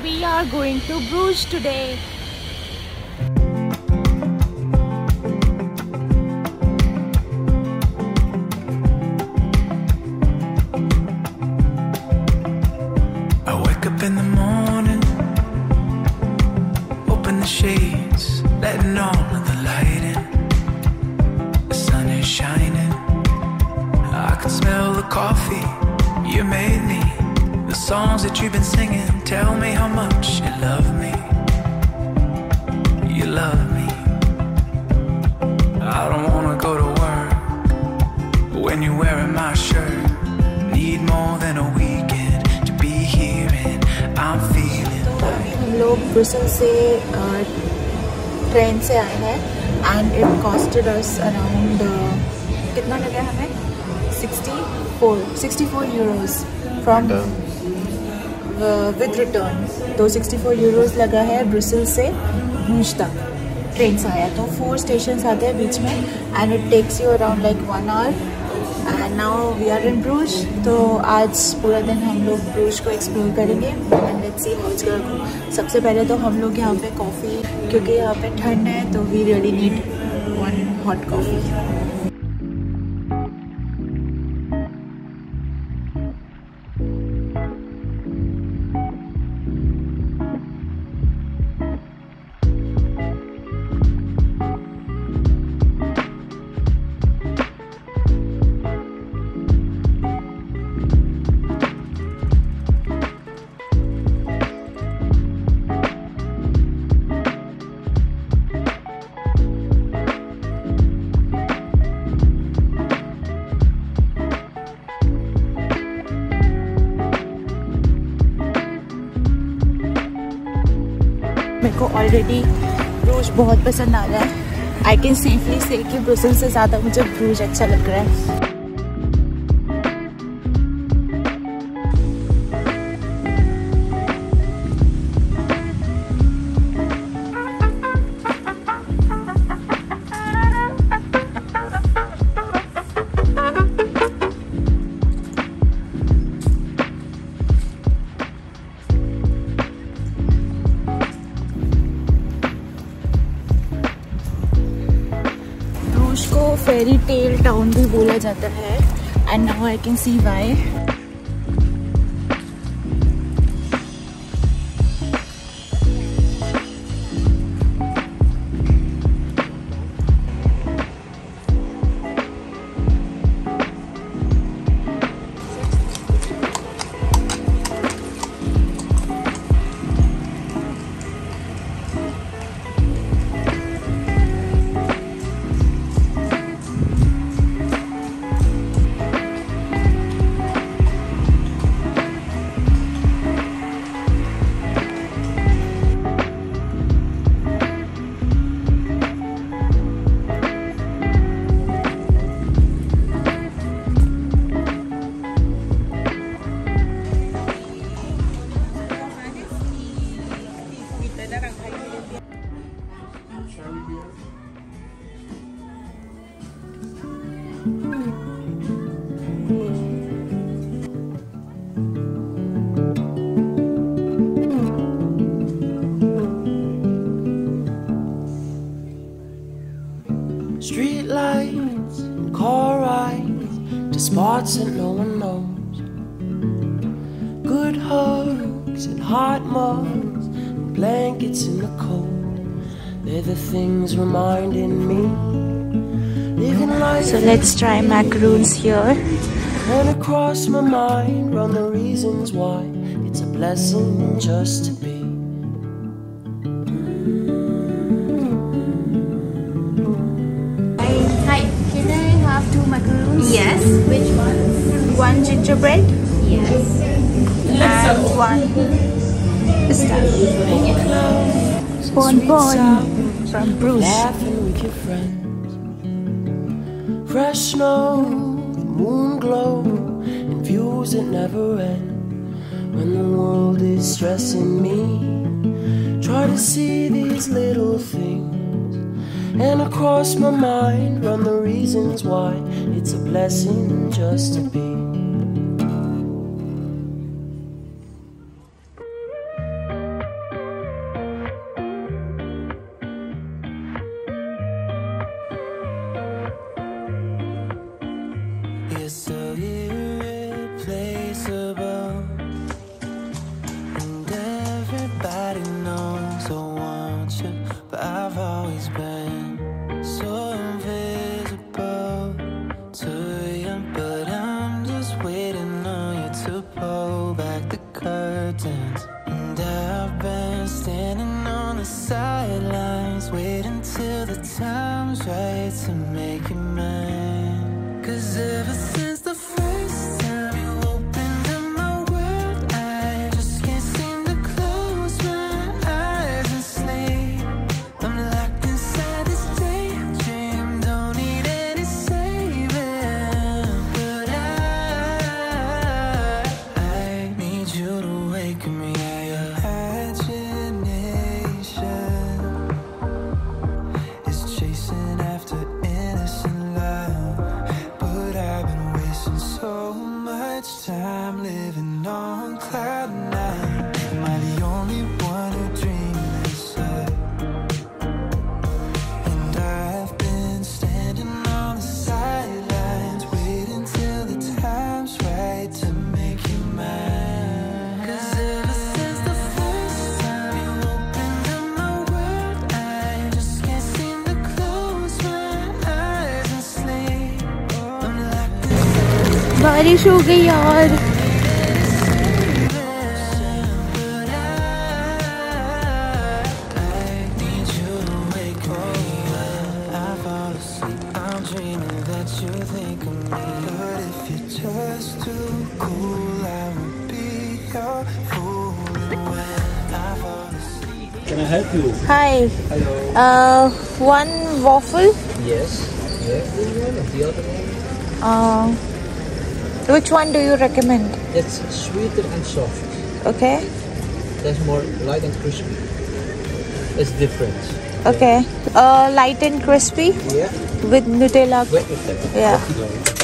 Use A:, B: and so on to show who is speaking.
A: we are going to Bruges today.
B: I wake up in the morning, open the shades, letting all of the light in. The sun is shining, I can smell the coffee you made me. The songs that you've been singing tell me how much you love me. You love me. I don't wanna go to work, but when you're wearing my shirt, need more than a weekend to be here and I'm feeling.
A: हम लोग Brussels से train से आए हैं and it costed us around कितना लगा हमें 64 euros from with return. तो 64 euros लगा है ब्रुसेल से ब्रूज तक ट्रेन से आया. तो 4 stations आते हैं बीच में and it takes you around like 1 hour. And now we are in Bruges. तो आज पूरा दिन हम लोग ब्रूज को एक्सप्लोर करेंगे and let's see how it's gonna go. सबसे पहले तो हम लोग यहाँ पे कॉफ़ी, क्योंकि यहाँ पे ठंड है तो we really need one hot coffee. मेरे को ऑलरेडी ब्रूज बहुत पसंद आ रहा है. आई कैन सेफली से कि ब्रुसेल से ज़्यादा मुझे ब्रूज अच्छा लग रहा है. को फेरी टेल टाउन भी बोला जाता है and now I can see why.
B: Street lights and car rides to spots that no one knows. Good hugs and hot mugs and blankets in the cold. They're the things reminding me living life.
A: So let's try macaroons here.
B: And across my mind run the reasons why it's a blessing just to be.
A: Hi, can I have 2 macaroons?
C: Yes. Which one?
A: 1 gingerbread
C: Yes.
A: and 1 pistachio. Bon from Bruges.
B: Laughing with your friends. Fresh snow, moon glow, and views that never end. When the world is stressing me, try to see these little things. And across my mind run the reasons why it's a blessing just to be. you're so irreplaceable, and everybody knows I want you, but I've always been so invisible to you. But I'm just waiting on you to pull back the curtains, and I've been standing on the sidelines waiting till the time's right to make you mine. 'Cause ever since the first time you opened up my world, I just can't seem to close my eyes and sleep. I'm locked inside this daydream, don't need any saving. But I need you to wake me up. Imagination is chasing after innocent love, but I've been wasting so much time living on cloud nine. Am I the only one who dreams this up? And I've been standing on the sidelines waiting till the time's right to make you mine. 'Cause ever since the first time you opened up my world, I just can't seem to close my eyes and sleep. I'm locked inside.
A: बारिश हो गई यार.
B: I need you to wake me up. I fall asleep, I'm dreaming that you think of me. But if you're just too cool, I will be your fool. And when I fall asleep,
D: Can I help you?
A: Hi.
D: Hello.
A: One waffle.
D: Yes. Yeah. The other one?
A: Which one do you recommend?
D: It's sweeter and soft.
A: Okay.
D: That's more light and crispy. It's different.
A: Okay. Light and crispy
D: Yeah.
A: with Nutella.
D: Wait with that.
A: Yeah.
D: Okay.